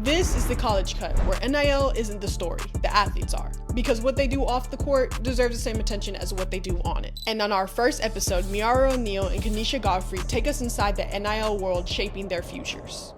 This is the College Cut, where NIL isn't the story, the athletes are. Because what they do off the court deserves the same attention as what they do on it. And on our first episode, Miara O'Neal and KN'isha Godfrey take us inside the NIL world shaping their futures.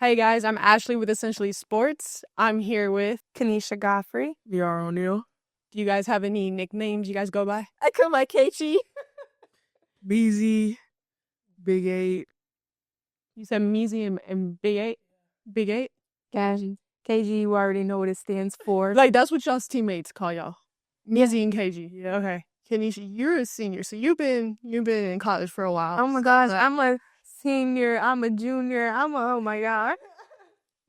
Hey guys, I'm Ashley with EssentiallySports. I'm here with KN'isha Godfrey. Miara O'Neal. Do you guys have any nicknames you guys go by? I call my KG. Beezy, Big 8. You said Meezy and Big 8? Big 8? KG, you already know what it stands for. Like, that's what y'all's teammates call y'all. Meezy and KG. Yeah, okay. KN'isha, you're a senior, so you've been in college for a while. Oh my gosh, I'm a senior, I'm a junior, oh my God.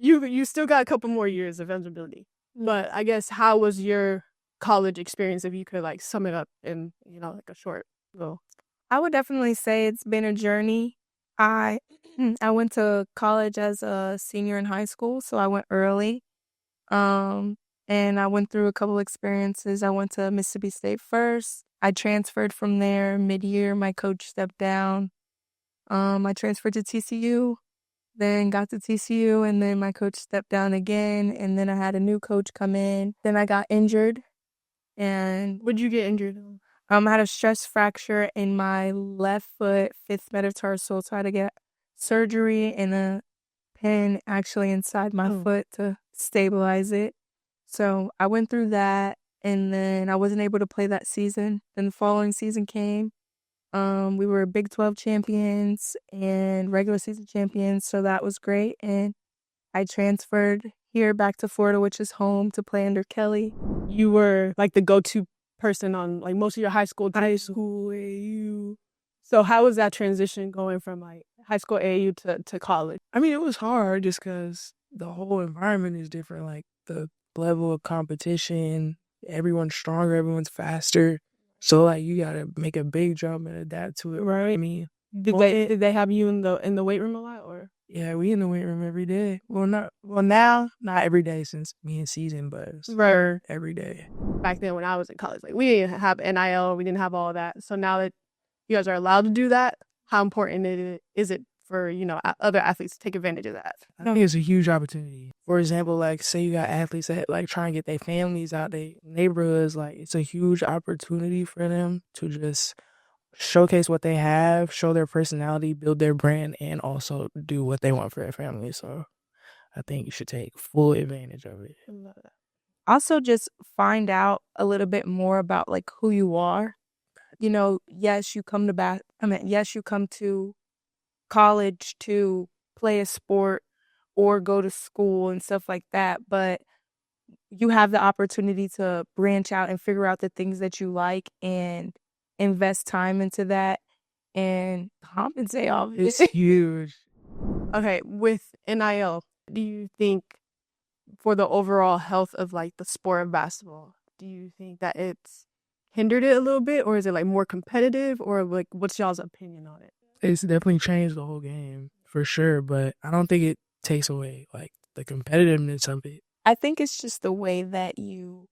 You still got a couple more years of eligibility. But I guess, how was your college experience, if you could like sum it up in, like a short little? I would definitely say it's been a journey. I went to college as a senior in high school, so I went early. And I went through a couple experiences. I went to Mississippi State first. I transferred from there mid-year. My coach stepped down. I transferred to TCU, then got to TCU, and then my coach stepped down again, and then I had a new coach come in. Then I got injured. And what'd you get injured? I had a stress fracture in my left foot, 5th metatarsal, so I had to get surgery and a pin actually inside my foot to stabilize it. So I went through that, and then I wasn't able to play that season. Then the following season came. We were Big 12 champions and regular season champions, so that was great. And I transferred here back to Florida, which is home, to play under Kelly. You were like the go-to person on like most of your high school AAU. So how was that transition going from like high school AAU to college? I mean, it was hard just because the whole environment is different. Like the level of competition, everyone's stronger, everyone's faster. So like you gotta make a big jump and adapt to it, right? I mean, did they have you in the weight room a lot, or? Yeah, we in the weight room every day. Now not every day since me and season, but right, every day. Back then when I was in college, like we didn't have NIL, we didn't have all that. So now that you guys are allowed to do that, how important is it for other athletes to take advantage of that? I think it's a huge opportunity. For example, like say you got athletes that like try and get their families out their neighborhoods, like it's a huge opportunity for them to just showcase what they have, show their personality, build their brand, and also do what they want for their family. So I think you should take full advantage of it. Also, just find out a little bit more about like who you are. Yes, you come to college to play a sport or go to school and stuff like that, but you have the opportunity to branch out and figure out the things that you like and invest time into that and compensate, obviously. It's huge. Okay, with NIL, do you think for the overall health of like the sport of basketball, do you think that it's hindered it a little bit, or is it like more competitive, or like what's y'all's opinion on it? It's definitely changed the whole game for sure, but I don't think it takes away like the competitiveness of it. I think it's just the way that you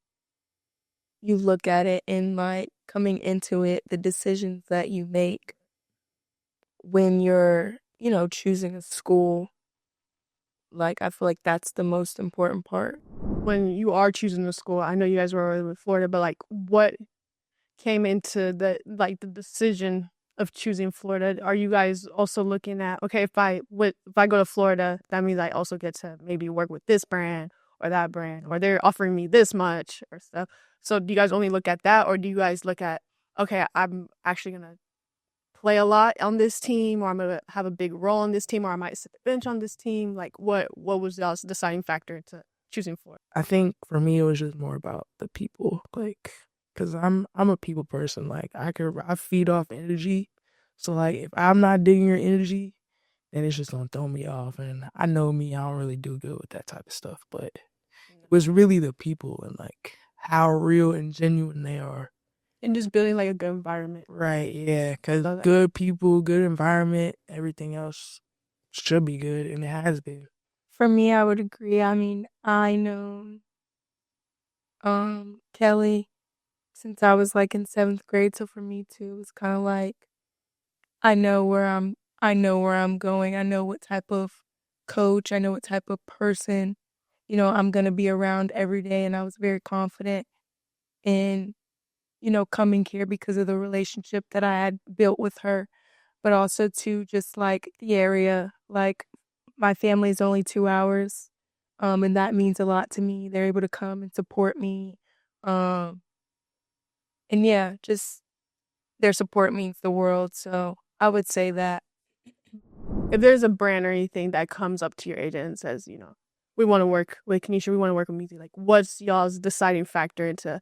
look at it and like coming into it, the decisions that you make when you're, choosing a school. Like, I feel like that's the most important part. When you are choosing a school, I know you guys were with Florida, but like what came into the decision of choosing Florida? Are you guys also looking at, okay, if I go to Florida, that means I also get to maybe work with this brand or that brand, or they're offering me this much or stuff. So do you guys only look at that, or do you guys look at, okay, I'm actually going to play a lot on this team, or I'm going to have a big role on this team, or I might sit the bench on this team? Like what was y'all's deciding factor to choosing Florida? I think for me, it was just more about the people, like, because I'm a people person. Like I feed off energy. So like if I'm not digging your energy, then it's just going to throw me off. And I know me, I don't really do good with that type of stuff. But it was really the people and like how real and genuine they are. And just building like a good environment. Right, yeah. Because good people, good environment, everything else should be good. And it has been. For me, I would agree. I mean, I know Kelly since I was like in 7th grade. So for me too, it's kind of like I know where I'm going. I know what type of coach, I know what type of person I'm going to be around every day. And I was very confident in, coming here because of the relationship that I had built with her, but also to just like the area. Like my family is only 2 hours, and that means a lot to me. They're able to come and support me. Um, and yeah, just their support means the world. So I would say that. If there's a brand or anything that comes up to your agent and says, we want to work with KN'isha, we want to work with music, like what's y'all's deciding factor into,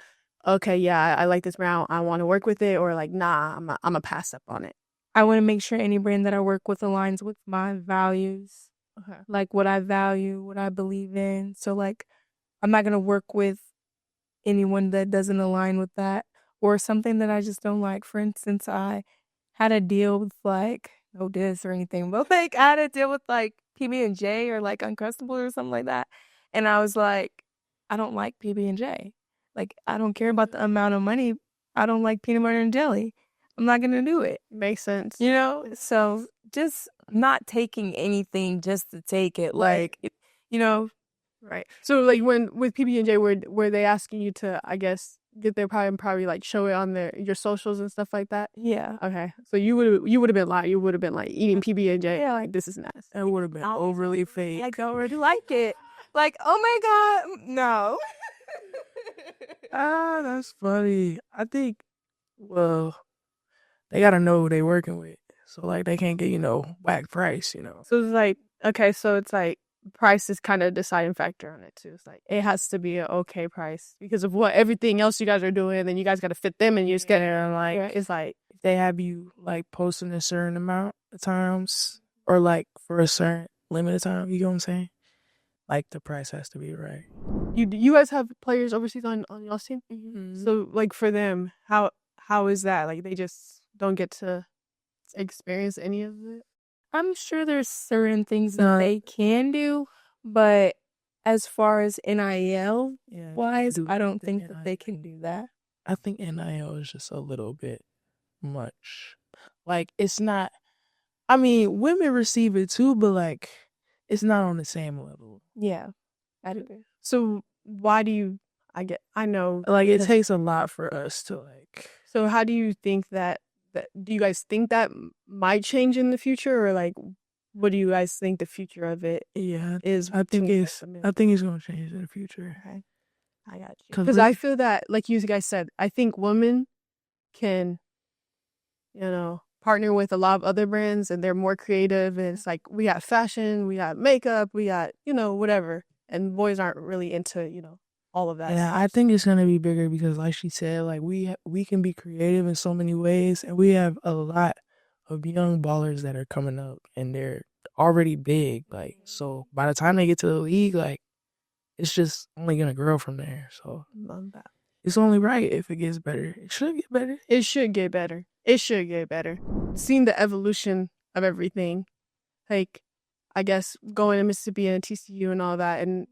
okay, yeah, I like this brand, I want to work with it, or like, nah, I'm a pass up on it. I want to make sure any brand that I work with aligns with my values, Okay. like what I value, what I believe in. So like, I'm not going to work with anyone that doesn't align with that or something that I just don't like. For instance, I had a deal with like, no diss or anything, but like I had a deal with like PB&J or like Uncrustable or something like that. And I was like, I don't like PB&J. Like, I don't care about the amount of money. I don't like peanut butter and jelly. I'm not going to do it. Makes sense. So just not taking anything just to take it. Like, Right. So like when with PB&J, were they asking you to, I guess, get their probably like show it on your socials and stuff like that? Yeah. Okay. So you would have been lying. You would have been like eating PB&J. Yeah, like this is nice. It would have been overly fake. I don't really like it. Like, oh my God, no. That's funny. I think, well, they gotta know who they working with. So like they can't get, whack price, So it's like, okay, so it's like price is kind of a deciding factor on it too. It's like it has to be an okay price because of what everything else you guys are doing, then you guys got to fit them and you just get it. And like it's like if they have you like posting a certain amount of times or like for a certain limited time, you know what I'm saying? Like the price has to be right. You guys have players overseas on y'all's team? Mm-hmm. So like for them, how is that? Like they just don't get to experience any of it? I'm sure there's certain things that they can do, but as far as NIL wise, I don't think that they can do that. I think NIL is just a little bit much. Like it's not. I mean, women receive it too, but like it's not on the same level. Yeah, I do. So why do you? I know like it takes a lot for us to like. So how do you think that do you guys think that might change in the future, or like what do you guys think the future of it is? I think it's gonna change in the future. Okay, I got you. Because I feel that, like you guys said, I think women can, partner with a lot of other brands, and they're more creative. And it's like we got fashion, we got makeup, we got whatever, and boys aren't really into all of that. Yeah, stuff. I think it's gonna be bigger because, like she said, like we can be creative in so many ways, and we have a lot of young ballers that are coming up, and they're already big. Like, so by the time they get to the league, like it's just only gonna grow from there. So it's only right if it gets better. It should get better. It should get better. It should get better. Seeing the evolution of everything, like I guess going to Mississippi and TCU and all that, and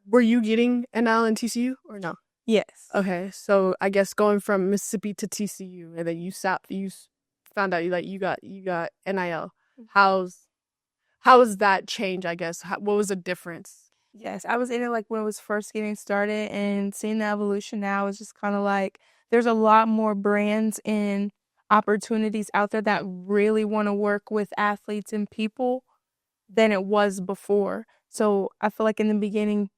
were you getting NIL and TCU or no? Yes. Okay, so I guess going from Mississippi to TCU, and then you found out you got NIL. How was that change? I guess what was the difference? Yes, I was in it like when it was first getting started, and seeing the evolution now is just kind of like there's a lot more brands and opportunities out there that really want to work with athletes and people than it was before. So I feel like in the beginning,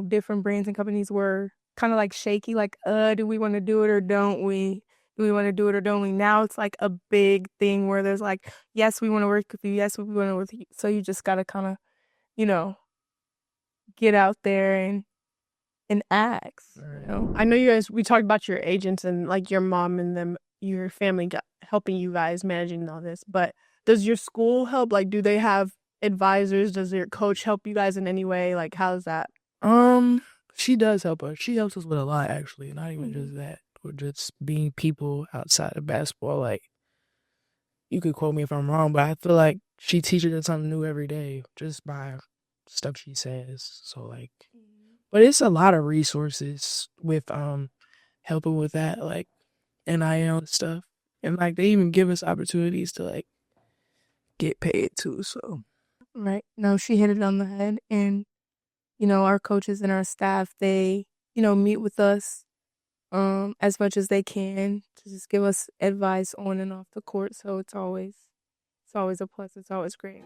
different brands and companies were kind of like shaky, like, do we want to do it or don't we? Do we want to do it or don't we? Now it's like a big thing where there's like, yes, we want to work with you. Yes, we want to work with you. So you just got to kind of, get out there and ask. I know you guys, we talked about your agents and like your mom and them, your family helping you guys managing all this, but does your school help? Like, do they have advisors? Does your coach help you guys in any way? Like, how's that? She does help us. She helps us with a lot, actually. Not even just that. Or just being people outside of basketball. Like, you could quote me if I'm wrong, but I feel like she teaches us something new every day just by stuff she says. So like, but it's a lot of resources with helping with that, like NIL and stuff, and like they even give us opportunities to like get paid too. So right, no, she hit it on the head, and our coaches and our staff, they, meet with us as much as they can to just give us advice on and off the court. So it's always a plus. It's always great.